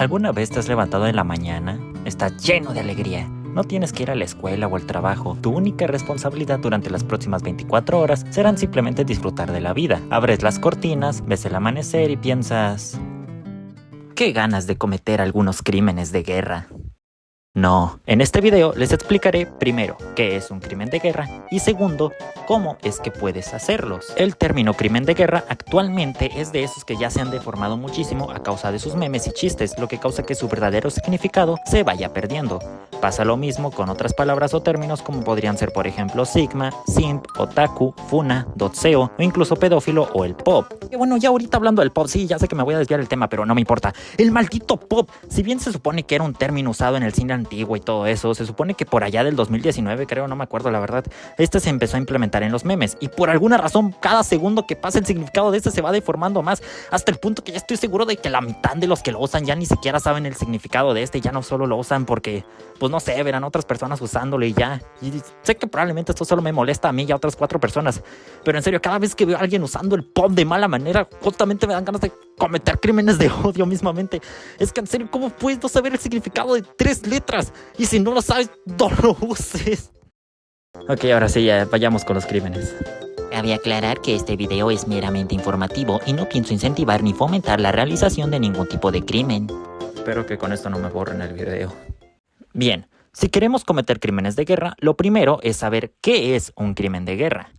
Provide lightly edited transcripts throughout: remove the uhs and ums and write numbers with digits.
¿Alguna vez te has levantado en la mañana? Estás lleno de alegría. No tienes que ir a la escuela o al trabajo. Tu única responsabilidad durante las próximas 24 horas serán simplemente disfrutar de la vida. Abres las cortinas, ves el amanecer y piensas... ¡qué ganas de cometer algunos crímenes de guerra! No, en este video les explicaré primero qué es un crimen de guerra y segundo, cómo es que puedes hacerlos. El término crimen de guerra actualmente es de esos que ya se han deformado muchísimo a causa de sus memes y chistes, lo que causa que su verdadero significado se vaya perdiendo. Pasa lo mismo con otras palabras o términos como podrían ser por ejemplo sigma, simp, otaku, funa, dotseo o incluso pedófilo o el pop. Y bueno, ya ahorita hablando del pop, sí, ya sé que me voy a desviar del tema, pero no me importa. El maldito pop, si bien se supone que era un término usado en el cine antiguo y todo eso, se supone que por allá del 2019, creo, no me acuerdo la verdad, este se empezó a implementar en los memes y por alguna razón cada segundo que pasa el significado de este se va deformando más, hasta el punto que ya estoy seguro de que la mitad de los que lo usan ya ni siquiera saben el significado de este, ya no solo lo usan porque, pues no sé, verán otras personas usándolo y ya, y sé que probablemente esto solo me molesta a mí y a otras 4 personas, pero en serio, cada vez que veo a alguien usando el pop de mala manera, justamente me dan ganas de cometer crímenes de odio mismamente. Es que en serio, ¿cómo puedes no saber el significado de 3 letras? Y si no lo sabes, no lo uses. Ok, ahora sí, ya vayamos con los crímenes. Cabe aclarar que este video es meramente informativo y no pienso incentivar ni fomentar la realización de ningún tipo de crimen. Espero que con esto no me borren el video. Bien, si queremos cometer crímenes de guerra, lo primero es saber qué es un crimen de guerra.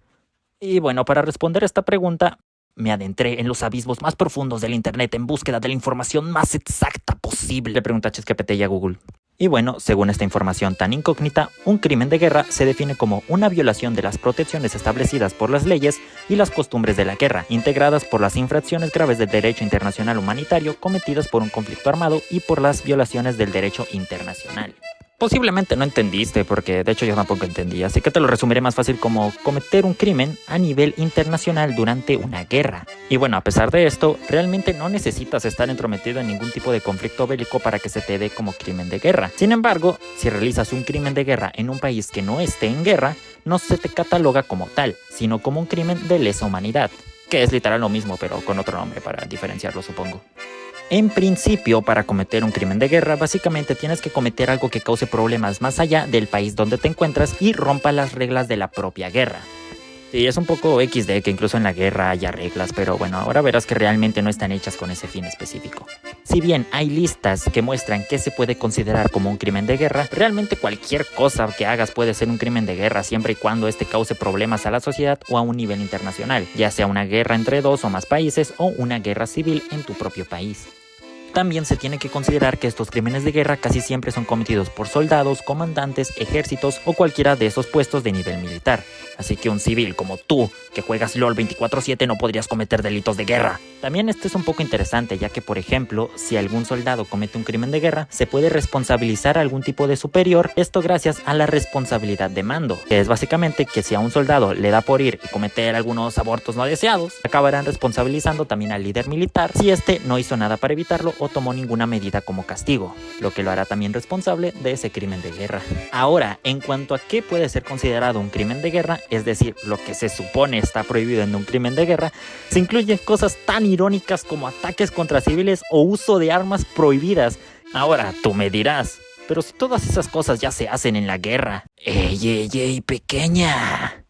Y bueno, para responder a esta pregunta, me adentré en los abismos más profundos del internet en búsqueda de la información más exacta posible. Le pregunté a ChatGPT y a Google. Y bueno, según esta información tan incógnita, un crimen de guerra se define como una violación de las protecciones establecidas por las leyes y las costumbres de la guerra, integradas por las infracciones graves del derecho internacional humanitario cometidas por un conflicto armado y por las violaciones del derecho internacional. Posiblemente no entendiste, porque de hecho yo tampoco entendí, así que te lo resumiré más fácil como cometer un crimen a nivel internacional durante una guerra. Y bueno, a pesar de esto, realmente no necesitas estar entrometido en ningún tipo de conflicto bélico para que se te dé como crimen de guerra. Sin embargo, si realizas un crimen de guerra en un país que no esté en guerra, no se te cataloga como tal, sino como un crimen de lesa humanidad, que es literal lo mismo, pero con otro nombre para diferenciarlo, supongo. En principio, para cometer un crimen de guerra, básicamente tienes que cometer algo que cause problemas más allá del país donde te encuentras y rompa las reglas de la propia guerra. Sí, es un poco XD que incluso en la guerra haya reglas, pero bueno, ahora verás que realmente no están hechas con ese fin específico. Si bien hay listas que muestran qué se puede considerar como un crimen de guerra, realmente cualquier cosa que hagas puede ser un crimen de guerra siempre y cuando este cause problemas a la sociedad o a un nivel internacional, ya sea una guerra entre 2 o más países o una guerra civil en tu propio país. También se tiene que considerar que estos crímenes de guerra casi siempre son cometidos por soldados, comandantes, ejércitos o cualquiera de esos puestos de nivel militar. Así que un civil como tú, que juegas LOL 24/7, no podrías cometer delitos de guerra. También esto es un poco interesante, ya que por ejemplo, si algún soldado comete un crimen de guerra, se puede responsabilizar a algún tipo de superior, esto gracias a la responsabilidad de mando, que es básicamente que si a un soldado le da por ir y cometer algunos abortos no deseados, acabarán responsabilizando también al líder militar si este no hizo nada para evitarlo o tomó ninguna medida como castigo, lo que lo hará también responsable de ese crimen de guerra. Ahora, en cuanto a qué puede ser considerado un crimen de guerra, es decir, lo que se supone está prohibido en un crimen de guerra, se incluyen cosas tan irónicas como ataques contra civiles o uso de armas prohibidas. Ahora, tú me dirás, pero si todas esas cosas ya se hacen en la guerra. ¡Ey, pequeña!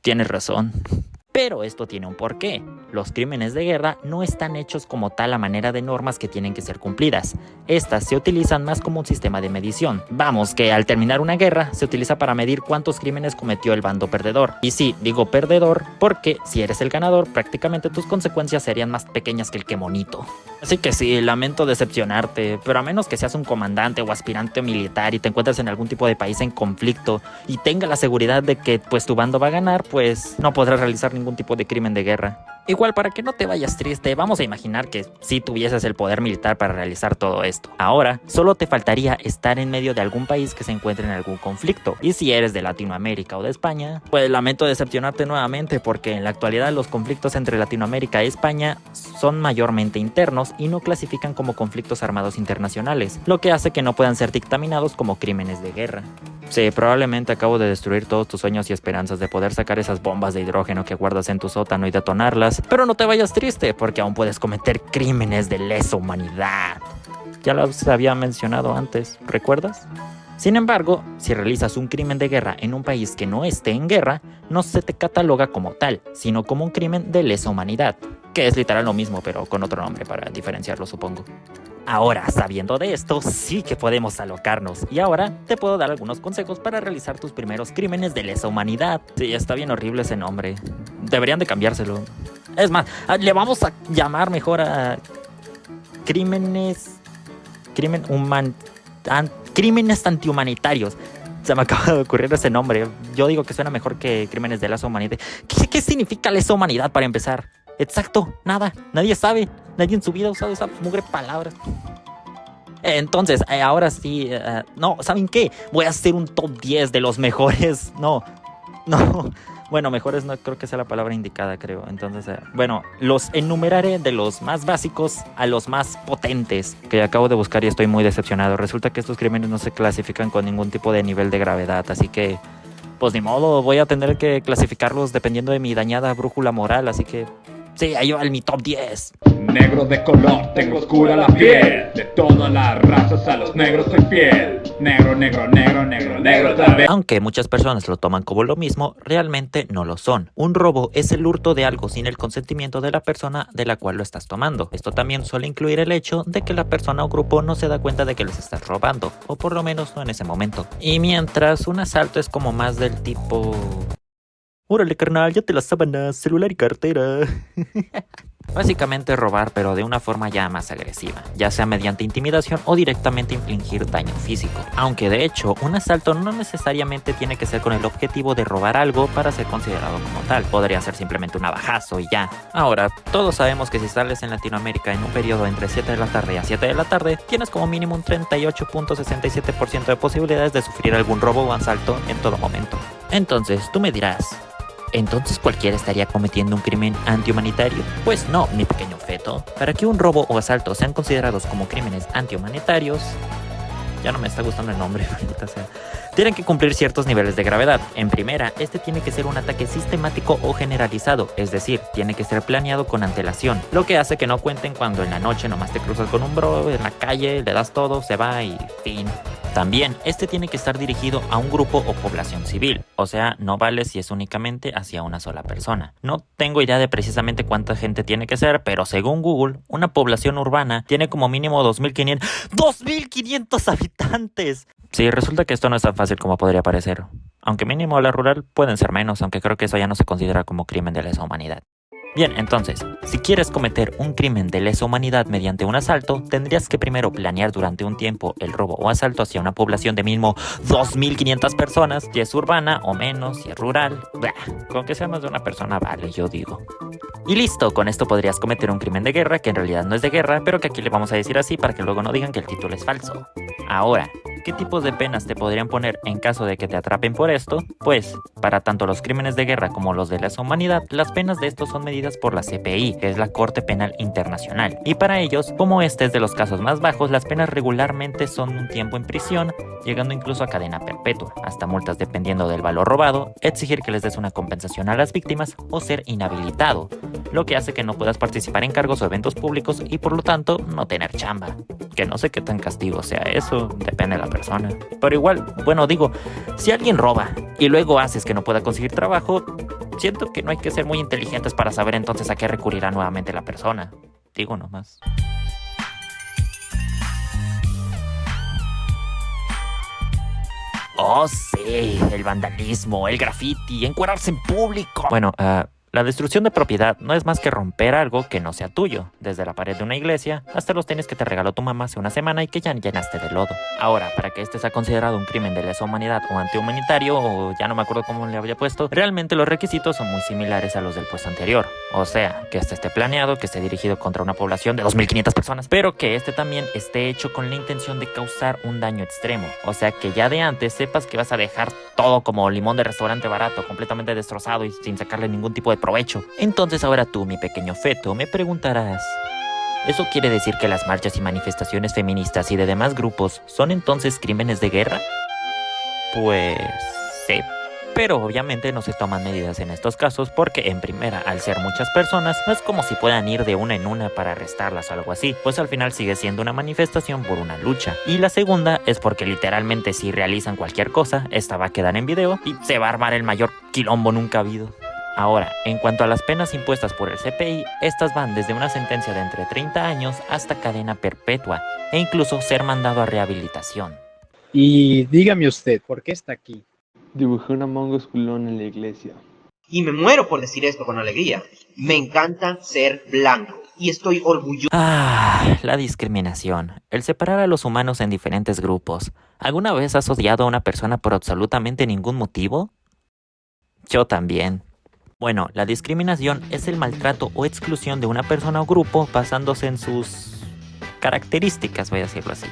Tienes razón. Pero esto tiene un porqué. Los crímenes de guerra no están hechos como tal a manera de normas que tienen que ser cumplidas. Estas se utilizan más como un sistema de medición. Vamos, que al terminar una guerra se utiliza para medir cuántos crímenes cometió el bando perdedor. Y sí, digo perdedor porque si eres el ganador, prácticamente tus consecuencias serían más pequeñas que el que monito. Así que sí, lamento decepcionarte, pero a menos que seas un comandante o aspirante militar y te encuentres en algún tipo de país en conflicto y tenga la seguridad de que pues tu bando va a ganar, pues no podrás realizar ningún tipo de crimen de guerra. Igual, para que no te vayas triste, vamos a imaginar que sí tuvieses el poder militar para realizar todo esto. Ahora, solo te faltaría estar en medio de algún país que se encuentre en algún conflicto. Y si eres de Latinoamérica o de España, pues lamento decepcionarte nuevamente porque en la actualidad los conflictos entre Latinoamérica y España son mayormente internos y no clasifican como conflictos armados internacionales, lo que hace que no puedan ser dictaminados como crímenes de guerra. Sí, probablemente acabo de destruir todos tus sueños y esperanzas de poder sacar esas bombas de hidrógeno que guardas en tu sótano y detonarlas, pero no te vayas triste porque aún puedes cometer crímenes de lesa humanidad. Ya los había mencionado antes, ¿recuerdas? Sin embargo, si realizas un crimen de guerra en un país que no esté en guerra, no se te cataloga como tal, sino como un crimen de lesa humanidad, que es literal lo mismo, pero con otro nombre para diferenciarlo, supongo. Ahora, sabiendo de esto, sí que podemos alocarnos, y ahora te puedo dar algunos consejos para realizar tus primeros crímenes de lesa humanidad. Sí, está bien horrible ese nombre. Deberían de cambiárselo. Es más, le vamos a llamar mejor a crímenes antihumanitarios. Se me acaba de ocurrir ese nombre. Yo digo que suena mejor que crímenes de lesa humanidad. ¿Qué significa lesa humanidad para empezar? Exacto, nada. Nadie sabe. Nadie en su vida ha usado esa mugre palabra. Entonces, ahora sí. No, ¿saben qué? Voy a hacer un top 10 de los mejores. No. Bueno, mejores no creo que sea la palabra indicada, creo. Entonces, bueno, los enumeraré de los más básicos a los más potentes, que acabo de buscar y estoy muy decepcionado. Resulta que estos crímenes no se clasifican con ningún tipo de nivel de gravedad, así que, pues ni modo, voy a tener que clasificarlos dependiendo de mi dañada brújula moral, así que, sí, ahí va mi top 10. Negro de color, tengo oscura la piel. De todas las razas a los negros soy fiel. Negro también. Aunque muchas personas lo toman como lo mismo, realmente no lo son. Un robo es el hurto de algo sin el consentimiento de la persona de la cual lo estás tomando. Esto también suele incluir el hecho de que la persona o grupo no se da cuenta de que les estás robando, o por lo menos no en ese momento. Y mientras un asalto es como más del tipo... Órale, carnal, ya te las sábanas, celular y cartera. Básicamente robar, pero de una forma ya más agresiva, ya sea mediante intimidación o directamente infligir daño físico. Aunque de hecho, un asalto no necesariamente tiene que ser con el objetivo de robar algo para ser considerado como tal. Podría ser simplemente un navajazo y ya. Ahora, todos sabemos que si sales en Latinoamérica en un periodo entre 7 de la tarde a 7 de la tarde, tienes como mínimo un 38.67% de posibilidades de sufrir algún robo o asalto en todo momento. Entonces, tú me dirás... ¿entonces cualquiera estaría cometiendo un crimen antihumanitario? Pues no, mi pequeño feto. Para que un robo o asalto sean considerados como crímenes antihumanitarios... ya no me está gustando el nombre, maldita sea. Tienen que cumplir ciertos niveles de gravedad. En primera, este tiene que ser un ataque sistemático o generalizado, es decir, tiene que ser planeado con antelación, lo que hace que no cuenten cuando en la noche nomás te cruzas con un bro en la calle, le das todo, se va y fin. También, este tiene que estar dirigido a un grupo o población civil, o sea, no vale si es únicamente hacia una sola persona. No tengo idea de precisamente cuánta gente tiene que ser, pero según Google, una población urbana tiene como mínimo 2.500 habitantes. Sí, resulta que esto no es tan fácil como podría parecer. Aunque mínimo la rural pueden ser menos, aunque creo que eso ya no se considera como crimen de lesa humanidad. Bien, entonces, si quieres cometer un crimen de lesa humanidad mediante un asalto, tendrías que primero planear durante un tiempo el robo o asalto hacia una población de mínimo 2.500 personas, si es urbana o menos, si es rural, con que sea más de una persona vale, yo digo. Y listo, con esto podrías cometer un crimen de guerra que en realidad no es de guerra, pero que aquí le vamos a decir así para que luego no digan que el título es falso. Ahora, ¿qué tipos de penas te podrían poner en caso de que te atrapen por esto? Pues, para tanto los crímenes de guerra como los de lesa humanidad, las penas de estos son medidas por la CPI, que es la Corte Penal Internacional. Y para ellos, como este es de los casos más bajos, las penas regularmente son un tiempo en prisión, llegando incluso a cadena perpetua, hasta multas dependiendo del valor robado, exigir que les des una compensación a las víctimas o ser inhabilitado, lo que hace que no puedas participar en cargos o eventos públicos y por lo tanto no tener chamba. Que no sé qué tan castigo sea eso, depende de la persona. Pero igual, bueno, digo, si alguien roba y luego haces que no pueda conseguir trabajo, siento que no hay que ser muy inteligentes para saber entonces a qué recurrirá nuevamente la persona. Digo nomás. Oh, sí, el vandalismo, el graffiti, encuerarse en público. Bueno, la destrucción de propiedad no es más que romper algo que no sea tuyo, desde la pared de una iglesia hasta los tenis que te regaló tu mamá hace una semana y que ya llenaste de lodo. Ahora, para que este sea considerado un crimen de lesa humanidad o antihumanitario, o ya no me acuerdo cómo le había puesto, realmente los requisitos son muy similares a los del puesto anterior. O sea, que este esté planeado, que esté dirigido contra una población de 2.500 personas, pero que este también esté hecho con la intención de causar un daño extremo. O sea, que ya de antes sepas que vas a dejar todo como limón de restaurante barato, completamente destrozado y sin sacarle ningún tipo de provecho. Entonces ahora tú, mi pequeño feto, me preguntarás, ¿eso quiere decir que las marchas y manifestaciones feministas y de demás grupos son entonces crímenes de guerra? Pues sí. Pero obviamente no se toman medidas en estos casos porque en primera, al ser muchas personas, no es como si puedan ir de una en una para arrestarlas o algo así, pues al final sigue siendo una manifestación por una lucha. Y la segunda es porque literalmente si realizan cualquier cosa, esta va a quedar en video y se va a armar el mayor quilombo nunca habido. Ahora, en cuanto a las penas impuestas por el CPI, estas van desde una sentencia de entre 30 años hasta cadena perpetua e incluso ser mandado a rehabilitación. Y dígame usted, ¿por qué está aquí? Dibujé un Among Us culón en la iglesia. Y me muero por decir esto con alegría. Me encanta ser blanco y estoy orgulloso. La discriminación. El separar a los humanos en diferentes grupos. ¿Alguna vez has odiado a una persona por absolutamente ningún motivo? Yo también. Bueno, la discriminación es el maltrato o exclusión de una persona o grupo basándose en sus características, voy a decirlo así,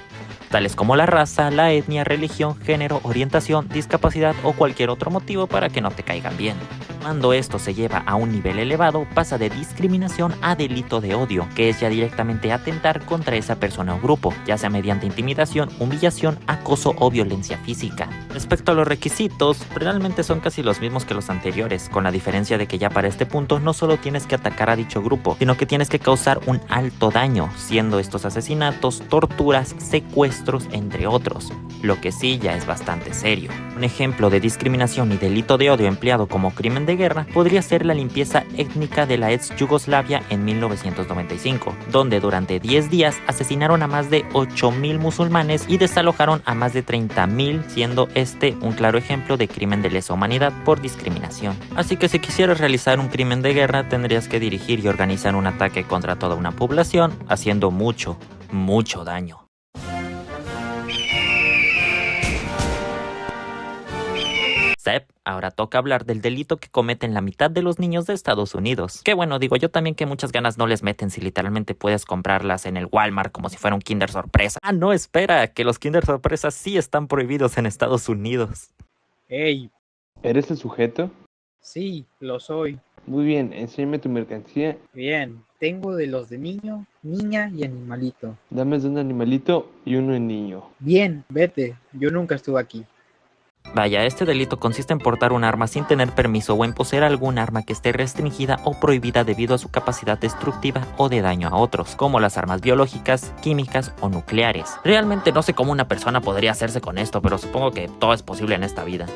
tales como la raza, la etnia, religión, género, orientación, discapacidad o cualquier otro motivo para que no te caigan bien. Cuando esto se lleva a un nivel elevado, pasa de discriminación a delito de odio, que es ya directamente atentar contra esa persona o grupo, ya sea mediante intimidación, humillación, acoso o violencia física. Respecto a los requisitos, realmente son casi los mismos que los anteriores, con la diferencia de que ya para este punto no solo tienes que atacar a dicho grupo, sino que tienes que causar un alto daño, siendo estos asesinatos, torturas, secuestros, entre otros, lo que sí ya es bastante serio. Un ejemplo de discriminación y delito de odio empleado como crimen de guerra podría ser la limpieza étnica de la ex Yugoslavia en 1995, donde durante 10 días asesinaron a más de 8.000 musulmanes y desalojaron a más de 30.000, siendo este un claro ejemplo de crimen de lesa humanidad por discriminación. Así que si quisieras realizar un crimen de guerra, tendrías que dirigir y organizar un ataque contra toda una población, haciendo mucho daño. Sep, ahora toca hablar del delito que cometen la mitad de los niños de Estados Unidos. Que bueno, digo yo también que muchas ganas no les meten si literalmente puedes comprarlas en el Walmart como si fuera un Kinder Sorpresa. Ah, no, espera, que los Kinder Sorpresas sí están prohibidos en Estados Unidos. ¡Ey! ¿Eres el sujeto? Sí, lo soy. Muy bien, enséñame tu mercancía. Bien, tengo de los de niño, niña y animalito. Dame de un animalito y uno en niño. Bien, vete, yo nunca estuve aquí. Vaya, este delito consiste en portar un arma sin tener permiso o en poseer algún arma que esté restringida o prohibida debido a su capacidad destructiva o de daño a otros, como las armas biológicas, químicas o nucleares. Realmente no sé cómo una persona podría hacerse con esto, pero supongo que todo es posible en esta vida.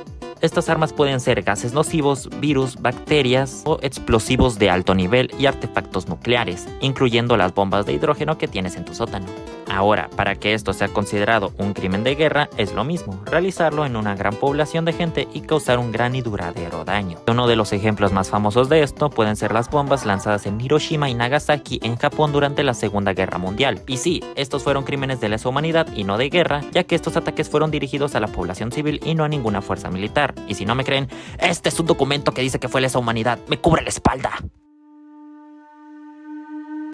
Estas armas pueden ser gases nocivos, virus, bacterias o explosivos de alto nivel y artefactos nucleares, incluyendo las bombas de hidrógeno que tienes en tu sótano. Ahora, para que esto sea considerado un crimen de guerra, es lo mismo, realizarlo en una gran población de gente y causar un gran y duradero daño. Uno de los ejemplos más famosos de esto pueden ser las bombas lanzadas en Hiroshima y Nagasaki en Japón durante la Segunda Guerra Mundial. Y sí, estos fueron crímenes de lesa humanidad y no de guerra, ya que estos ataques fueron dirigidos a la población civil y no a ninguna fuerza militar. Y si no me creen, este es un documento que dice que fue lesa humanidad. ¡Me cubre la espalda!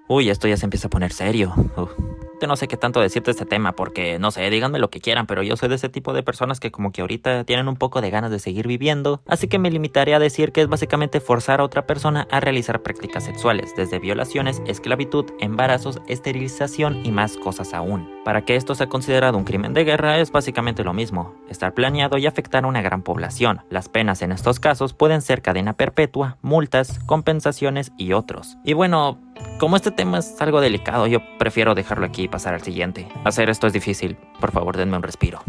Uy, esto ya se empieza a poner serio. No sé qué tanto decirte de este tema porque, no sé, díganme lo que quieran, pero yo soy de ese tipo de personas que como que ahorita tienen un poco de ganas de seguir viviendo, así que me limitaré a decir que es básicamente forzar a otra persona a realizar prácticas sexuales, desde violaciones, esclavitud, embarazos, esterilización y más cosas aún. Para que esto sea considerado un crimen de guerra es básicamente lo mismo, estar planeado y afectar a una gran población. Las penas en estos casos pueden ser cadena perpetua, multas, compensaciones y otros. Y bueno, como este tema es algo delicado, yo prefiero dejarlo aquí y pasar al siguiente. Hacer esto es difícil, por favor denme un respiro.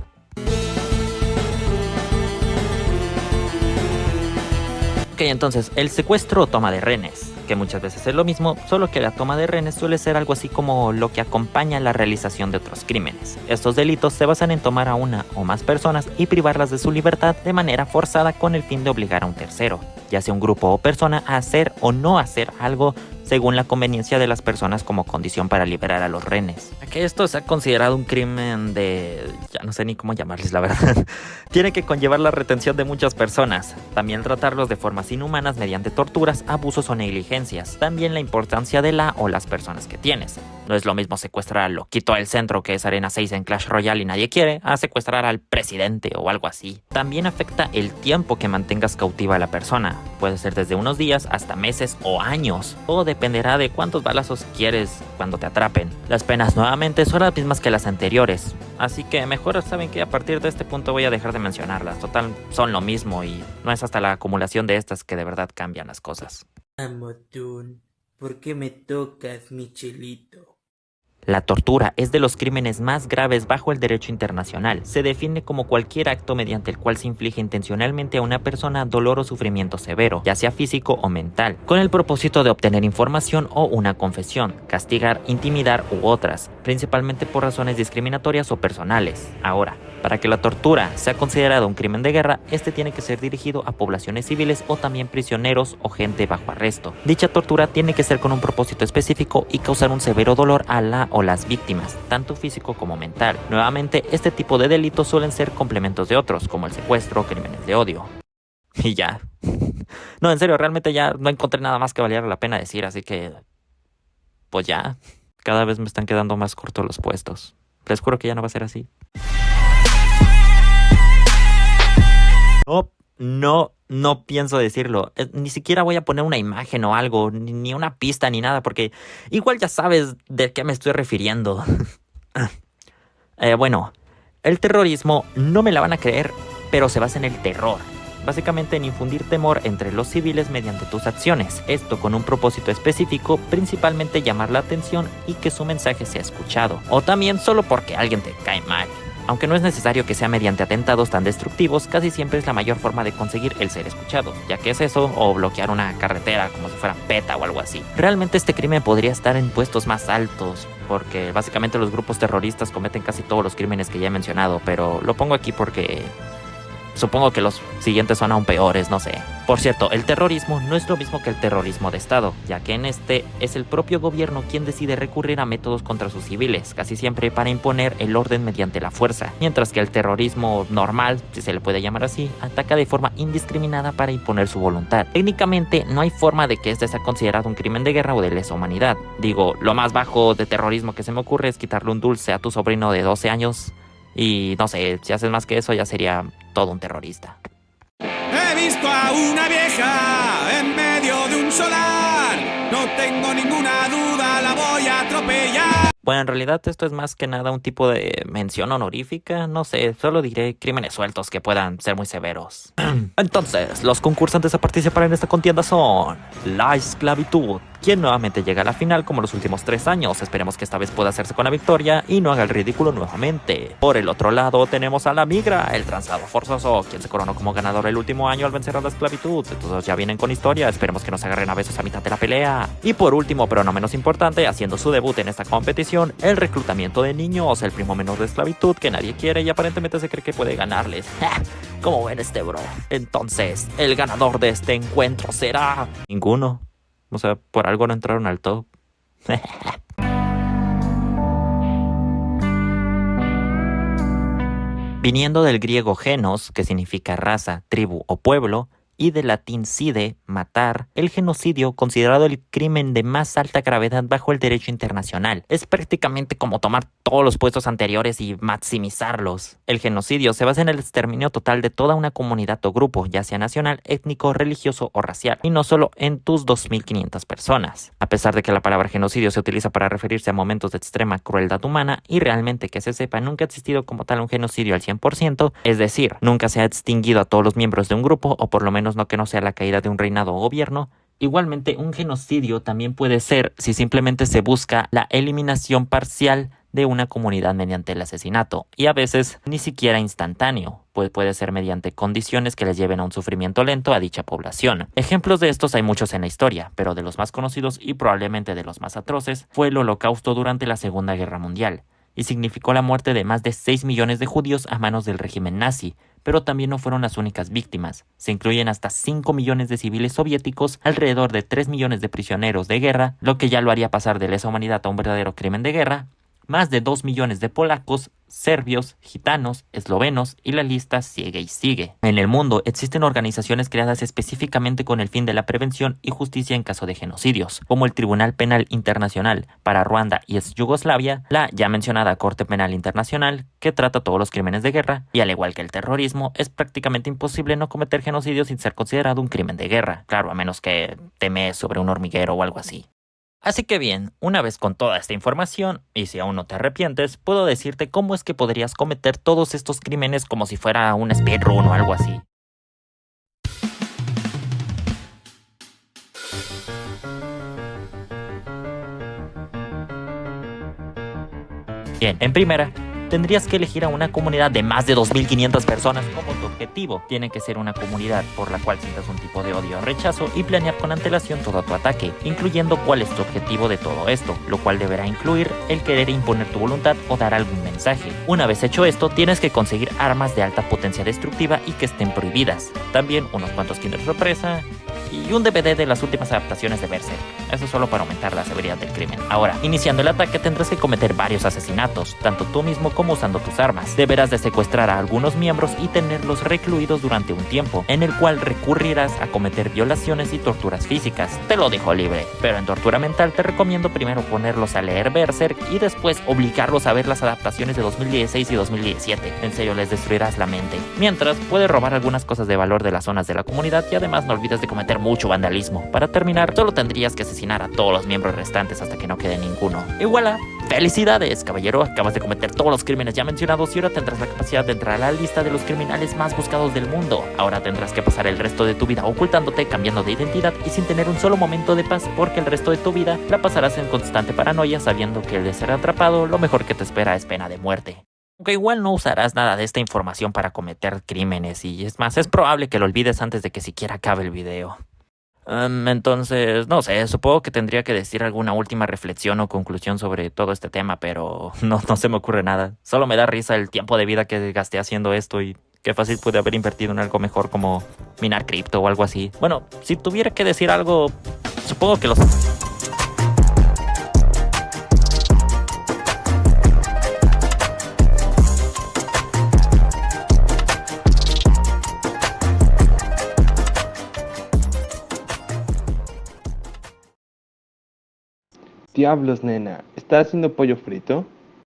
Ok, entonces, el secuestro o toma de rehenes, que muchas veces es lo mismo, solo que la toma de rehenes suele ser algo así como lo que acompaña la realización de otros crímenes. Estos delitos se basan en tomar a una o más personas y privarlas de su libertad de manera forzada con el fin de obligar a un tercero, ya sea un grupo o persona, a hacer o no hacer algo según la conveniencia de las personas como condición para liberar a los rehenes. Que esto sea considerado un crimen de... ya no sé ni cómo llamarles, la verdad. Tiene que conllevar la retención de muchas personas. También tratarlos de formas inhumanas mediante torturas, abusos o negligencias. También la importancia de la o las personas que tienes. No es lo mismo secuestrar al loquito del centro que es Arena 6 en Clash Royale y nadie quiere, a secuestrar al presidente o algo así. También afecta el tiempo que mantengas cautiva a la persona. Puede ser desde unos días hasta meses o años. Todo dependerá de cuántos balazos quieres cuando te atrapen. Las penas nuevamente son las mismas que las anteriores, así que mejor saben que a partir de este punto voy a dejar de mencionarlas. Total, son lo mismo y no es hasta la acumulación de estas que de verdad cambian las cosas. Amotún, ¿por qué me tocas, Michelito? La tortura es de los crímenes más graves bajo el derecho internacional. Se define como cualquier acto mediante el cual se inflige intencionalmente a una persona dolor o sufrimiento severo, ya sea físico o mental, con el propósito de obtener información o una confesión, castigar, intimidar u otras, principalmente por razones discriminatorias o personales. Ahora, para que la tortura sea considerada un crimen de guerra, este tiene que ser dirigido a poblaciones civiles o también prisioneros o gente bajo arresto. Dicha tortura tiene que ser con un propósito específico y causar un severo dolor a la o las víctimas, tanto físico como mental. Nuevamente, este tipo de delitos suelen ser complementos de otros, como el secuestro, crímenes de odio. Y ya. No, en serio, realmente ya no encontré nada más que valiera la pena decir, así que... pues ya. Cada vez me están quedando más cortos los puestos. Les juro que ya no va a ser así. No pienso decirlo. Ni siquiera voy a poner una imagen o algo, ni una pista ni nada, porque igual ya sabes de qué me estoy refiriendo. Bueno, el terrorismo, no me la van a creer, pero se basa en el terror. Básicamente en infundir temor entre los civiles mediante tus acciones. Esto con un propósito específico, principalmente llamar la atención y que su mensaje sea escuchado. O también solo porque alguien te cae mal. Aunque no es necesario que sea mediante atentados tan destructivos, casi siempre es la mayor forma de conseguir el ser escuchado, ya que es eso o bloquear una carretera como si fuera PETA o algo así. Realmente este crimen podría estar en puestos más altos, porque básicamente los grupos terroristas cometen casi todos los crímenes que ya he mencionado, pero lo pongo aquí porque... supongo que los siguientes son aún peores, no sé. Por cierto, el terrorismo no es lo mismo que el terrorismo de Estado, ya que en este es el propio gobierno quien decide recurrir a métodos contra sus civiles, casi siempre para imponer el orden mediante la fuerza, mientras que el terrorismo normal, si se le puede llamar así, ataca de forma indiscriminada para imponer su voluntad. Técnicamente, no hay forma de que este sea considerado un crimen de guerra o de lesa humanidad. Digo, lo más bajo de terrorismo que se me ocurre es quitarle un dulce a tu sobrino de 12 años y no sé, si haces más que eso ya sería todo un terrorista. He visto a una vieja en medio de un solar. No tengo ninguna duda, la voy a atropellar. Bueno, en realidad esto es más que nada un tipo de mención honorífica. No sé, solo diré crímenes sueltos que puedan ser muy severos. Entonces, los concursantes a participar en esta contienda son la esclavitud, quien nuevamente llega a la final como los últimos 3 años. Esperemos que esta vez pueda hacerse con la victoria y no haga el ridículo nuevamente. Por el otro lado tenemos a la migra, el translado forzoso, quien se coronó como ganador el último año al vencer a la esclavitud. Todos ya vienen con historia, esperemos que no se agarren a besos a mitad de la pelea. Y por último, pero no menos importante, haciendo su debut en esta competición, el reclutamiento de niños, el primo menor de esclavitud que nadie quiere y aparentemente se cree que puede ganarles. ¿Cómo ven este bro? Entonces, el ganador de este encuentro será... ninguno. O sea, por algo no entraron al top. Viniendo del griego genos, que significa raza, tribu o pueblo, y del latín side, matar, el genocidio, considerado el crimen de más alta gravedad bajo el derecho internacional. Es prácticamente como tomar todos los puestos anteriores y maximizarlos. El genocidio se basa en el exterminio total de toda una comunidad o grupo, ya sea nacional, étnico, religioso o racial, y no solo en tus 2.500 personas. A pesar de que la palabra genocidio se utiliza para referirse a momentos de extrema crueldad humana, y realmente que se sepa nunca ha existido como tal un genocidio al 100%, es decir, nunca se ha extinguido a todos los miembros de un grupo, o por lo menos no que no sea la caída de un reinado o gobierno. Igualmente, un genocidio también puede ser si simplemente se busca la eliminación parcial de una comunidad mediante el asesinato, y a veces ni siquiera instantáneo, pues puede ser mediante condiciones que les lleven a un sufrimiento lento a dicha población. Ejemplos de estos hay muchos en la historia, pero de los más conocidos y probablemente de los más atroces fue el Holocausto durante la Segunda Guerra Mundial, y significó la muerte de más de 6 millones de judíos a manos del régimen nazi, pero también no fueron las únicas víctimas. Se incluyen hasta 5 millones de civiles soviéticos, alrededor de 3 millones de prisioneros de guerra, lo que ya lo haría pasar de lesa humanidad a un verdadero crimen de guerra, más de 2 millones de polacos, serbios, gitanos, eslovenos y la lista sigue y sigue. En el mundo existen organizaciones creadas específicamente con el fin de la prevención y justicia en caso de genocidios, como el Tribunal Penal Internacional para Ruanda y ex Yugoslavia, la ya mencionada Corte Penal Internacional, que trata todos los crímenes de guerra, y al igual que el terrorismo, es prácticamente imposible no cometer genocidio sin ser considerado un crimen de guerra, claro, a menos que te mees sobre un hormiguero o algo así. Así que bien, una vez con toda esta información, y si aún no te arrepientes, puedo decirte cómo es que podrías cometer todos estos crímenes como si fuera un speedrun o algo así. Bien, en primera, tendrías que elegir a una comunidad de más de 2.500 personas como tu objetivo. Tiene que ser una comunidad por la cual sientas un tipo de odio o rechazo y planear con antelación todo tu ataque, incluyendo cuál es tu objetivo de todo esto, lo cual deberá incluir el querer imponer tu voluntad o dar algún mensaje. Una vez hecho esto, tienes que conseguir armas de alta potencia destructiva y que estén prohibidas. También unos cuantos Kinder Sorpresa y un DVD de las últimas adaptaciones de Berserk. Eso solo para aumentar la severidad del crimen. Ahora, iniciando el ataque tendrás que cometer varios asesinatos, tanto tú mismo como usando tus armas. Deberás de secuestrar a algunos miembros y tenerlos recluidos durante un tiempo, en el cual recurrirás a cometer violaciones y torturas físicas. Te lo dejo libre, pero en tortura mental te recomiendo primero ponerlos a leer Berserk y después obligarlos a ver las adaptaciones de 2016 y 2017. En serio, les destruirás la mente. Mientras, puedes robar algunas cosas de valor de las zonas de la comunidad y además no olvides de cometer mucho vandalismo. Para terminar, solo tendrías que asesinar a todos los miembros restantes hasta que no quede ninguno. Y voilà. ¡Felicidades, caballero! Acabas de cometer todos los crímenes ya mencionados y ahora tendrás la capacidad de entrar a la lista de los criminales más buscados del mundo. Ahora tendrás que pasar el resto de tu vida ocultándote, cambiando de identidad y sin tener un solo momento de paz, porque el resto de tu vida la pasarás en constante paranoia sabiendo que el de ser atrapado, lo mejor que te espera es pena de muerte. Aunque igual no usarás nada de esta información para cometer crímenes y es más, es probable que lo olvides antes de que siquiera acabe el video. Entonces, no sé, supongo que tendría que decir alguna última reflexión o conclusión sobre todo este tema, pero no se me ocurre nada. Solo me da risa el tiempo de vida que gasté haciendo esto y qué fácil pude haber invertido en algo mejor como minar cripto o algo así. Bueno, si tuviera que decir algo, supongo que los... Diablos, nena, ¿estás haciendo pollo frito?